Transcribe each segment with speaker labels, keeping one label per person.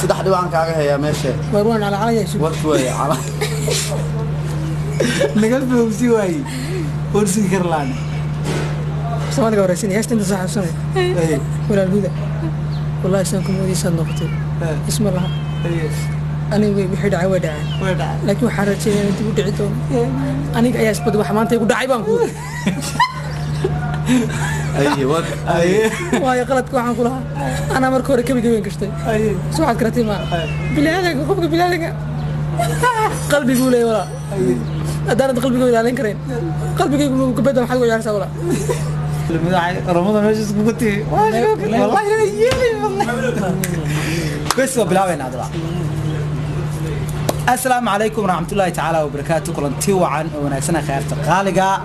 Speaker 1: صدح دوان كاغا هيا ماشي
Speaker 2: وروان على عايش
Speaker 1: ورشوي على
Speaker 3: نقلب وسوي ورسي كرلان
Speaker 2: سوالك ورسيني ايش انت صح سنه
Speaker 3: اي
Speaker 2: ولا البدا والله سنكم ودي صدقتي اسم الله أنا بحد عودة لكن حرتي أنت بدعيتهم أنا جاي أسبد وحمانتي يقول دعيبان كود
Speaker 1: أيوة
Speaker 2: وهي غلط كوحن كلها أنا مركوري كبي كشتي سواء كرتي ما بلادك خبك بلادك قلبي يقول لي ولا أدار قلبي يقول على كريم قلبي يقول كبدهم حلو يعرس ولا
Speaker 3: رمضان ماشي سكوتي والله يلي والله كويس بلاوين هذا السلام عليكم ورحمة الله تعالى وبركاته كلنتي وعن وناكسنا خيرت قالقة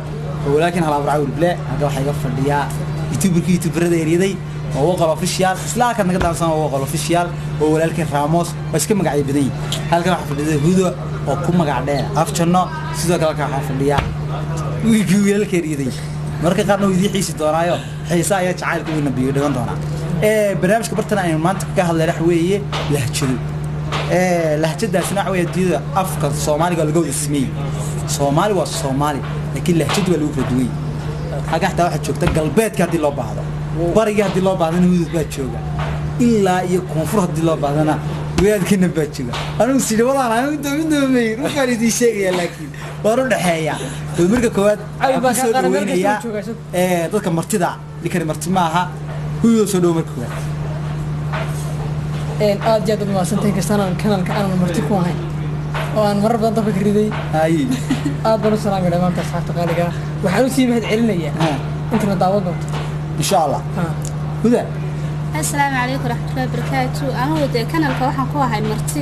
Speaker 3: ولكن هلا برعاول بلا هذا واحد يقفل ليا يوتيوبر ده يريدي وهو قال اوفيشال سلا كان نقدر نسمع هو قال اوفيشال ولكن راموس بس كم قاعد بدي هل كان حفل ده هدوء أو كم قاعد أفشلنا سيدا كان حفل ليا ويقول لك يريدي marka qaarna uu idii xiisi doonaayo xiisa ayaa jacayl ku nabiyo dhigan doona barnaamijka bartana ay maanta ka hadlayna weeye lahjado lahjadaasna waxa weeye diida afka Soomaaliga lagu ismay Soomaali waa Soomaali laakiin lahjadu waa lagu fadhiyay xaga xataa waxa joogta galbeedka hadii loo baahdo bariga hadii loo baahdana hudud baa jooga ilaa iyo koonfur hadii loo baahdana weedkina baa jooga anigu sidii wadaan anigu doomay ruuxaydii sheegaya laakiin waru dhaxeeya marka koowaad soo dhaweynaya dadka martida likari marti maaha huyo soo dhaw marka koowaad
Speaker 2: aad jaad ma santeen kastaan kanalka aan marti ku ahay oo aan marar badan dabka riday
Speaker 3: ay
Speaker 2: aad baro salaam ilaa maanta saxta qaaliga waxaan u sii mahad celinaya inta daawad doonto
Speaker 3: insha Allah huda
Speaker 4: السلام عليكم ورحمة الله وبركاته أنا ودي كانالك waxaan ku ahay marti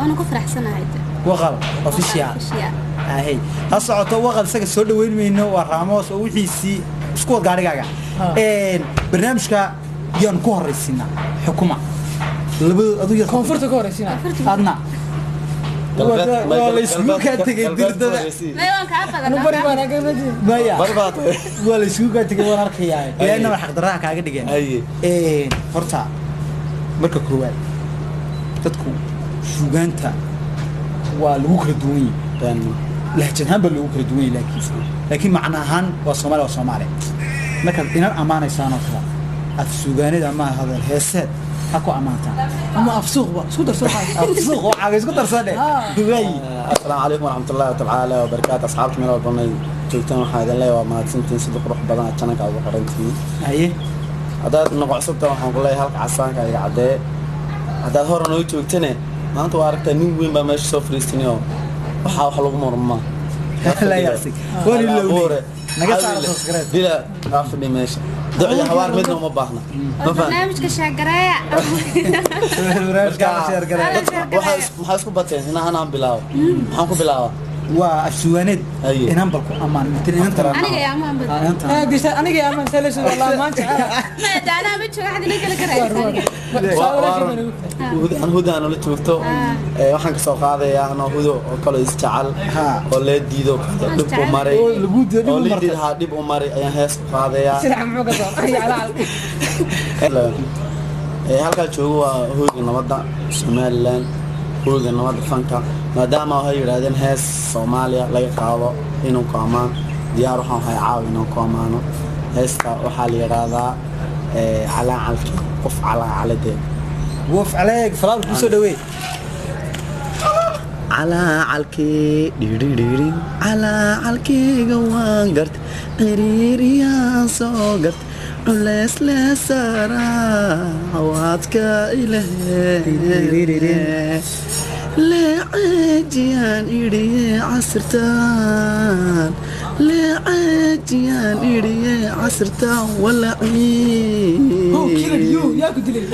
Speaker 4: أنا ku faraxsanahay
Speaker 3: وقال اوفيشال هاي هسعته وقال isaga soo dhaweyn meeyno waa Ramos oo wixiisi isku gaarigaaga barnaamijka yaan ku horeysina xukuma labada adu yar
Speaker 2: koonfurta ku horeysina
Speaker 3: adna wala isku ka tagay dirdada
Speaker 4: ما يوم كعبة
Speaker 2: أنا بري وانا قلبي
Speaker 3: maya
Speaker 1: برباط
Speaker 3: wala isku ka tagay waan arkayaa beena wax xaqdaraha kaaga dhigeen horta marka koowaad dadku suugaanta waa lagu kala duwan yahay lahjadhan baa lagu kala duwan yahay laakiin macnaahan waa Soomaali marka inaan amaanaysaan oo kala af suugaanada ma hadal heeseed ha ku amaantaan
Speaker 2: ama afsuuqba isku darso
Speaker 3: afsuuq waxa isku darsadee duway
Speaker 1: السلام عليكم ورحمة الله تعالى وبركاته أصحابك من البرنامج جوتان waxaa idin leeyahay ma hadsantiin sida qurux badan channelka ugu xorantii
Speaker 3: haye
Speaker 1: hadaad noqocsata waxaan ku leeyahay halka casaanka iga cadee hadaad hore noo joogtane maanta waa aragtay nin weyn baa meesha soo fariistinayo waxa wax lagu marmaa
Speaker 3: la yaasi wali lowre naga saaro subscribe
Speaker 1: bila afdi meesha duciya hawaar midna uma baahna ma fahmi
Speaker 4: barnaamijka shaagareeya
Speaker 1: waxaa isku bateen inaan bilaabo maxaan ku bilaabaa
Speaker 3: waa afsuwaanad inaan balku amaan inta
Speaker 4: aniga yaa maan bad
Speaker 2: aniga yaa maan salaasho wallahi maanta
Speaker 4: ma daana ma jooga xad la kala karay
Speaker 1: hudaan la joogto waxaan ka soo qaadayaa anoo hudo oo kale isjacal oo la diido dib u maray
Speaker 3: lagu diido
Speaker 1: dib u maray ayaan hees qaadayaa
Speaker 2: sida muxuu ka soo
Speaker 1: halka joogo waa hooyga nabadda Somaliland hooyga nabadda fanka maadaama ay yiraahdeen hees Soomaaliya laga qaado inuu ku amaan diyaar waxaan hay caawin oo ku amaano heesta waxa la yiraahdaa calaalki qof calaalade
Speaker 3: woof عليك فلان ku soo dhaweey
Speaker 1: calaalki dhiri calaalkiga waan gart qiriiriya soo gart علاس لا سارا عواتك إلهي لا عجيان إيدي عصرتان لا عجيان إيدي عصرتان ولا عين
Speaker 2: هو كذا اليوم ياكل دليل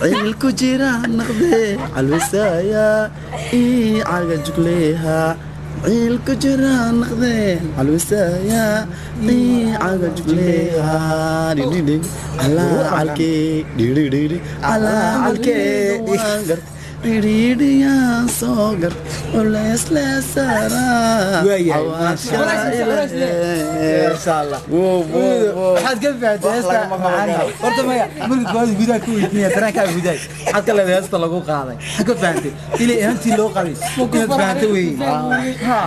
Speaker 1: عيلكو جيران نقضي عالوسايا إي عالقا جوكليها عيلكو جيران نقضي عالوسايا إي عالقا جوكليها دي على عالكي دي على عالكي وانقر دي يا صوقر وليس لا سارة
Speaker 3: ويا.
Speaker 1: عواشا
Speaker 3: ما شاء الله waxaad ka fahamtay heesta macaan horta maya markii baad gudaha ku weydiinaya taranka gudaha waxaad ka leedahay heesta lagu qaaday waxaad ka fahamtay ilaa intii loo qaaday inaad fahamtay weey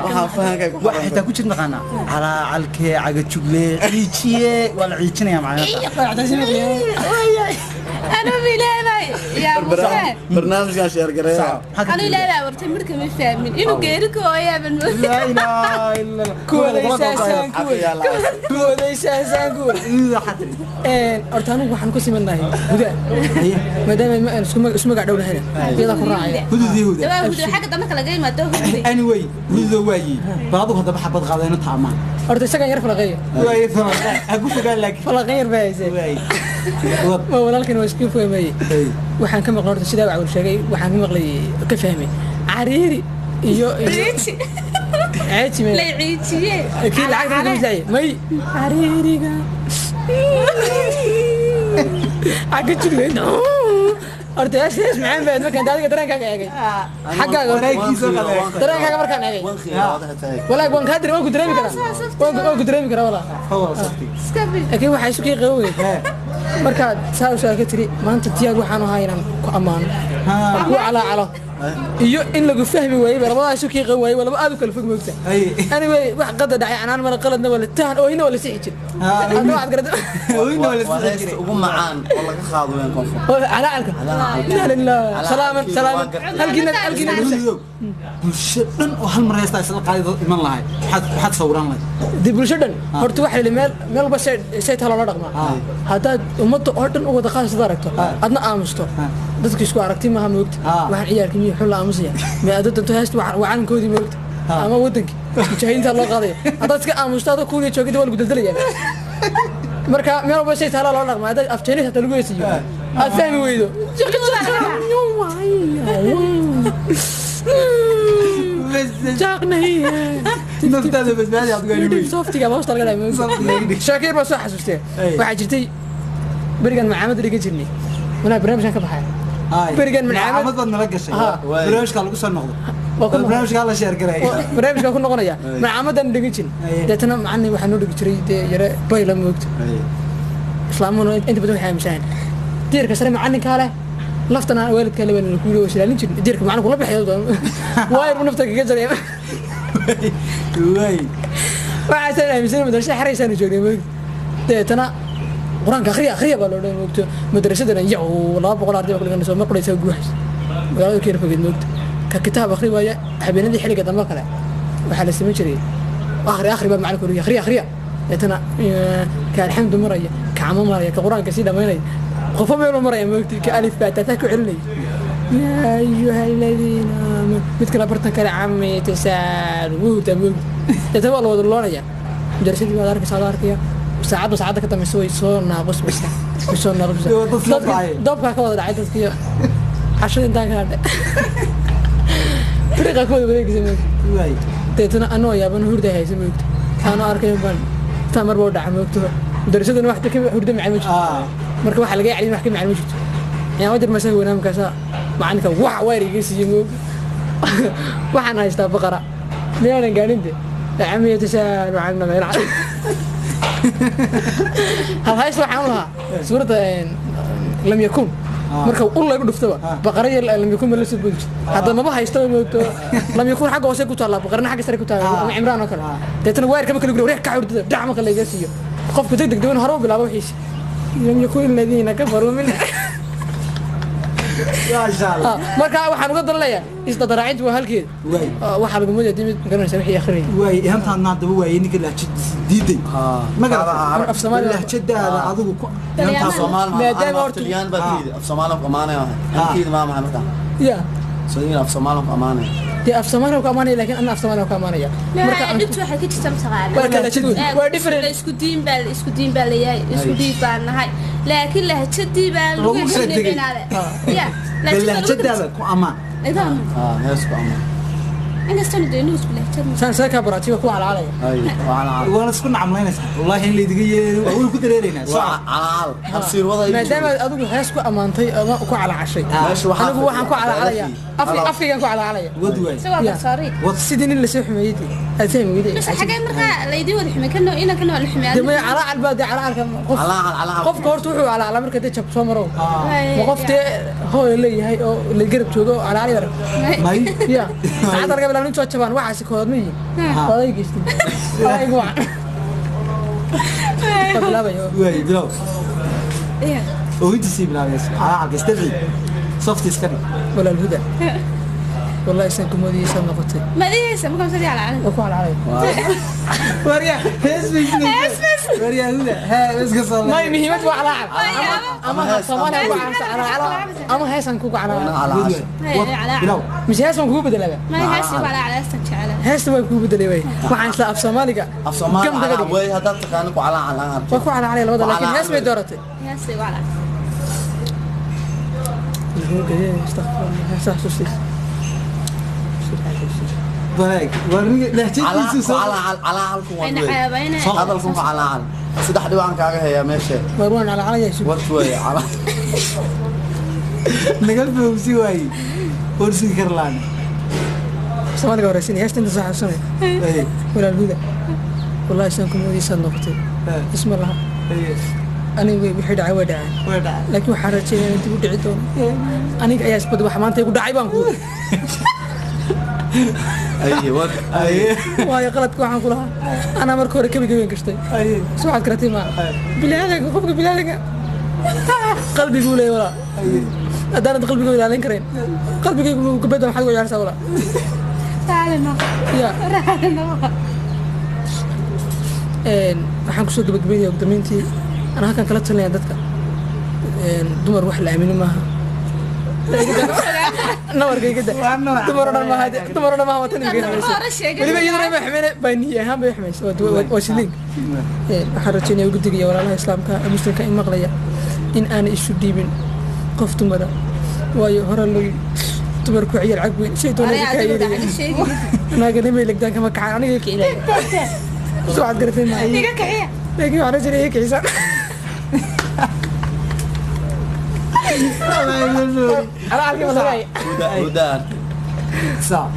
Speaker 1: waxaan fahankay
Speaker 3: waxa xitaa ku jirna qana ala alkee caga jugle ciijiye wala ciijinaya macnaha
Speaker 4: أنا بلادي يا مساء
Speaker 1: برنامج كان شهر قريب
Speaker 4: أنا لا ورتمر كم فاهمين إنه غيرك ويا بن
Speaker 3: لا اله الا الله
Speaker 2: كوليس كول أرتانو waxaan ku simannahay gudaha maadaama isku magac dhownahay iyada ku raacaya
Speaker 3: hududii huda
Speaker 4: دابا هو حاجة دمك لقي ما تو
Speaker 3: anyway hududoo waayi baadu hadaba xabad qaadayna taamaan
Speaker 2: horta isaga yar falaqeeyo
Speaker 3: waayi fara aku fogaan laakiin
Speaker 2: falaqeyn yar baayay
Speaker 3: waayi
Speaker 2: ma walaalkan waa isku fahmay waxaan ka maqlay horta sida uu sheegay waxaan ka maqlay ka fahmay cariiri iyo
Speaker 4: عيتي
Speaker 2: عيتي
Speaker 4: لا عيتي
Speaker 2: أكيد العقد ما جاي مي عريريقا عقد شغلين أرتاش إيش معين بعد ما كان دارك ترى كذا يعني حقا ترى كذا مركان يعني ولا يبغون كادر ما كنت رامي كذا ما كنت رامي كذا ولا
Speaker 4: سكبي
Speaker 2: أكيد واحد شو كي قوي مركان ساو ساو كتري ما أنت تيار وحنا هاينا كأمان وعلى iyo in lagu fahmi waayay labada isku kii qaway wala aad u kala fog moogta anyway wax qada dhacay anaan mar qaladna wala taan oo ina wala sixijin anoo aad garad
Speaker 3: oo ina wala
Speaker 1: sixijin ugu macaan oo laga qaado weyn qof
Speaker 2: ala alka la salaaman halkina
Speaker 3: bulshadan oo hal mar heesta isla qaado iman lahay waxaad sawiraan lahay
Speaker 2: dib bulshadan horta waxa la meel ba say talo la dhaqma hadaad ummadda oo dhan uga dhaqaas daragto adna aamusto dadku isku aragti ma moogta waxaan ciyaarkii xul aamusaya ma adada heesta waxaan koodi moogta ama wadanki mujaahidiinta loo qaaday hadaad iska aamustaado kuuliya joogida waa lagu daldalaya marka meel ba say talo la dhaqma hadaad afjeelisa hata lagu yeesiyo aad fahmi weydo جاقني
Speaker 3: نفتاده بس بعد يعطيني
Speaker 2: صوفتي قبل وصل قال شاكر بس حسستي واحد جرتي برجن معامد اللي جرني وانا برنامج كان بحاي برجن من عامد
Speaker 3: بدنا نلقى برنامج قال لكم نقض برنامج قال شير قراي
Speaker 2: برنامج كان نقنيا من عامد اللي جرني دتنا معني waxaan u dhigi jiray yare bayla moogto islaamuna inta badan waxay amsaan diirka sare macalinka leh laftana waalidka leeyahay inuu ku leeyahay jir diirka macna kula bixiyo waayr nafta kaga jaray
Speaker 3: waay
Speaker 2: waxa soo aaminsan madrasa xariisana joogay moogto deetana quraanka akhriya baa loo moogto madrasadana iyo 200 arday kale soo maqlaysa guuxis magaalada keena fogid moogto ka kitaab akhri waaya habeenadii xiliga dambe kale waxa la sameeyay jiray akhri baa macalinku leeyahay akhriya deetana ka alxamdu maraya ka camo maraya ka quraanka si dhameynay قفوا ميلو مرة موقتي كألف باء تاكو علني يا أيها الذين آمنوا مثل برتن كلا عمي تسال موت موت تتولى وضع الله يا مدرسين ما دارك صادرك يا ساعات كده مسوي صور ناقص بس صور ناقص دوبك كده وضع عيدك يا عشان انت كده طريقة كده بريك زي
Speaker 3: واي
Speaker 2: تيتنا أنا يا بن هرده هاي زي أنا أركب بن تامر بودع موقته مدرسين واحدة كده هرده مع المجد marka waxa laga yaacay wax ka macluumaad jirto yaa wadir masaw wanaamkaasa macalinka wax weerigiisa yimid waxaan haystaa baqara meelan gaarinta amiyada saal waxaan ma ilaa hal haysto waxaan lahaa suurada lam yakun marka uu lagu dhuftaba baqaraya lam yakun la soo boodis hadda ma haysto moogto lam yakun xaq hoose ku taala baqarna xaq sare ku taala ama imraan oo kale deetana weerka ma kala guro reex ka xurdada dhacma kale laga siiyo qofku degdeg doon haro bilaabo wixiisa لم يكن الذين كفروا من
Speaker 3: ما شاء الله
Speaker 2: marka waxaan uga dalaya isdadaraacid waa halkeed waxa lagu moodaa dimid garanaysa wixii akhriye
Speaker 3: way intaan naadaba way ninka la diiday magara
Speaker 2: af Soomaali
Speaker 3: la jadaada adigu
Speaker 1: inta Soomaali
Speaker 2: maadaama horta
Speaker 1: Taliyaan baad af Soomaali ku amaanaya halkeed ma aha marka
Speaker 2: ya
Speaker 1: soo af Soomaali ku amaanaya
Speaker 2: dee af Soomaali ku amaanaya laakiin ana af Soomaali ku amaanaya
Speaker 4: marka intu waxa ka jirta maqaal
Speaker 2: waa different
Speaker 4: isku diin baa leeyahay isku diin baa nahay laakiin lahjadii baa lagu sheegay ya
Speaker 3: la jadaada ku amaan
Speaker 1: hees ku amaan
Speaker 4: inkastoo deynus bilahjad
Speaker 2: saan saaka baratiga ku calaalaya
Speaker 3: وانا اسكن عملينaysa wallahi in leediga yeeyo way ku dareereynaa
Speaker 1: calaal habsiir wada
Speaker 2: maadaama adigu hees ku amaantay ama ku calaacashay anigu waxaan ku calaalaya afigan ku calaalaya
Speaker 3: wadway
Speaker 4: sawa sorry
Speaker 2: sidii la soo xumeeyay ateen weeyday
Speaker 4: bas xagee marka leedii wada xumay kana ina kana wala xumay
Speaker 2: dama calaal baad calaalka qofka horta wuxuu calaala marka dad jab soo maro ma qofte hooyo leeyahay oo la garab joogo calaal yar
Speaker 3: may
Speaker 2: ya saacad arga bilaw inta jabaan waxa kood ma yihiin waday geystay ay go'an bilabayo
Speaker 3: way bilaw
Speaker 4: iya
Speaker 3: oo inta si bilaabay calaal gastabi soft iskani
Speaker 2: wala الهدى والله يسنكم ودي يسمى قتل
Speaker 4: ما دي اسمه كم سريع على العالم
Speaker 2: وكو على علي
Speaker 3: وريا هسبي وريا هنا ها بس قصر
Speaker 2: ما مهمته على على اما صومال على على اما هيسن كوكو على
Speaker 4: على
Speaker 3: bilaw
Speaker 2: مش هيسن كوكو بدل
Speaker 4: ما يحسب على استنشاله
Speaker 2: هيسن كوكو بدل وي waxaan isla af Soomaaliga
Speaker 1: af Soomaaliga way hadda taqaan ku calaacan
Speaker 2: وكو على علي labada laakiin hees bay dooratay
Speaker 4: يحسب على
Speaker 2: استغفر الله صح
Speaker 3: balaag warniga lehtiisu
Speaker 1: calaalku waa
Speaker 4: انا حيابين
Speaker 1: hadalku calaacan saddex dhibaan kaaga haya meesha
Speaker 2: warwan على علي يسوق
Speaker 1: wartu way calaal
Speaker 3: naga foogsi waay warsi karlaan
Speaker 2: Soomaaliga waraysin heesta inta sax xasanay wala الهدى والله يسنكم ودي يسمى قتل اسم الله أنا وحيد عواد لكن حرتي أنا تقول دعيتهم أنا أياس بدو حمانتي يقول دعي بانكو
Speaker 1: ايوه
Speaker 2: وهي غلط كوحن كلها أنا مركورة كبي كشتي سواء كرتي ما بلادك خبك بلادك قلبي يقول إيه ولا أدانا قلبي يقول على إنكرين قلبي يقول كبدهم حلو يعرس ولا
Speaker 4: تعالنا
Speaker 2: يا
Speaker 4: تعالنا
Speaker 2: waxaan ku soo gabagabeeyay gudoomintii أنا هكذا كلا تسلني عدتك دمر واحد الأمين معها نور كده دمرنا ما هذا دمرنا ما هو تاني اللي بيجي ما يحمل بيني هم بيحمل وسيلين حرتني وقلت لي ولا الله إسلام كمسلم كإن مغلية إن أنا إيش ديبن قفت مرة ويهرا لي تمر كوعي العقبي شيء تونا كايري أنا قلنا ميلك ده كم كعان أنا يك إلى سؤال قرتين معي لكن أنا جري هيك إنسان على عالي ولا راي
Speaker 1: ودان
Speaker 3: صح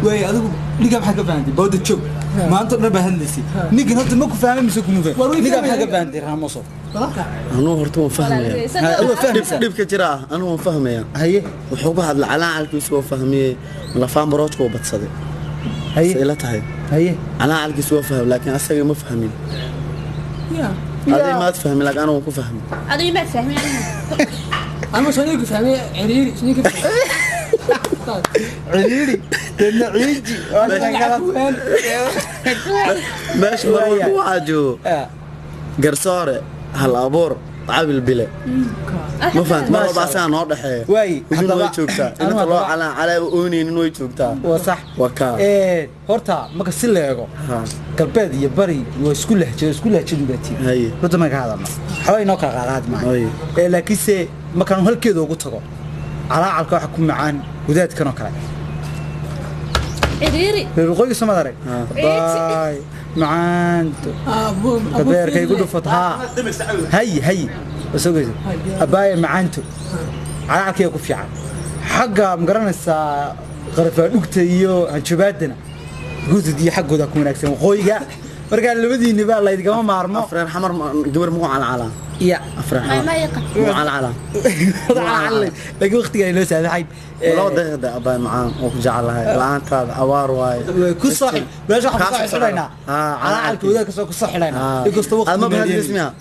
Speaker 3: way adigu niga maxaa ka fahanti bawda joog maanta dhan baa hadlaysay niga hadda ma ku fahmay mise kuma fahmay niga maxaa ka fahanti raamoso
Speaker 1: anuu horta waan fahmaya dhibka jira anuu waan fahmaya
Speaker 3: haye
Speaker 1: wuxuu ka hadla calaalkiisu oo fahmiyay la faham roodka oo badsaday haye ila tahay
Speaker 3: haye
Speaker 1: calaalkiisu waa fahmay laakiin asaga ma fahmin هذه ما تفهم لك أنا وكو فهم
Speaker 4: هذه ما تفهمي
Speaker 2: أنا سنيك فهمي عريري سنيك
Speaker 3: عريري تنعيجي
Speaker 1: ماشي مرة واجو قرصارة هالأبور عابل بلا ما فهمت ما ربع ساعة نوضح
Speaker 3: واي
Speaker 1: وجود ويشوكتا إنه طلع على أوني إنه ويشوكتا
Speaker 3: وصح
Speaker 1: وكا
Speaker 3: horta marka si leego galbeed iyo bari waa isku lahjadu baati
Speaker 1: haye
Speaker 3: runta ma ka hadalno xaway noo kala qaad ma laakiin se markaan halkeeda ugu tago calaalka waxa ku macaan wadaadkan oo kale
Speaker 4: عريري
Speaker 3: ruqoy Soomaaliya bay macaan kabeerka igu dhufatha hay wasoogeys abay macaanto calaalka ku fiican xagga magaranaysa qarfa dhugta iyo hanjabaadana guudii xaqooda ku wanaagsan qoyga marka labadiina baa la idgama maarmo
Speaker 1: أفران حمر جبر مو على
Speaker 3: يا
Speaker 1: أفران حمر
Speaker 4: ما يقع
Speaker 1: مو على
Speaker 3: لكن وقتي قال له ساعه حي
Speaker 1: لو ده أبا معاه وجعلها الآن هذا أوار واي
Speaker 3: كصحي باش واحد صحينا على عالك وذاك كصحينا يقص وقت
Speaker 1: ما بهذا اسمها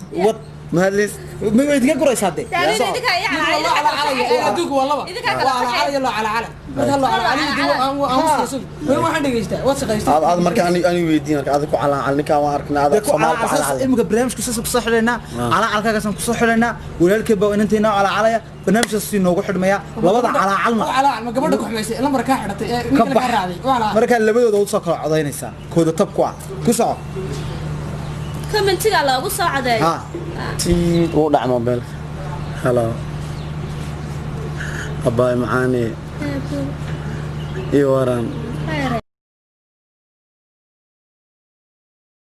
Speaker 1: مهلس
Speaker 3: ما يدك قريش هذا
Speaker 4: يعني إذا كان
Speaker 2: على على أدوك والله على على يلا على على هلا على على أنا أمس وين واحد يجتا واتسق
Speaker 1: هذا مركز أنا ويدينك هذا على نكا واركنا هذا
Speaker 3: على أساس إنك برنامج كسر كصح لنا على عالك كسر كصح لنا ولك بقى إن أنت هنا على برنامج الصين وقحد ميا لبضع على علم
Speaker 2: على ما قبلك حميسي لما ركح حدتي كبح
Speaker 3: مركز اللي بدو دوت سكر عضين إنسان كود تبقى كسر
Speaker 4: كم أنت على أبو صعدة
Speaker 1: تي وضع موبايل هلا أباي معاني إيواران
Speaker 4: khayre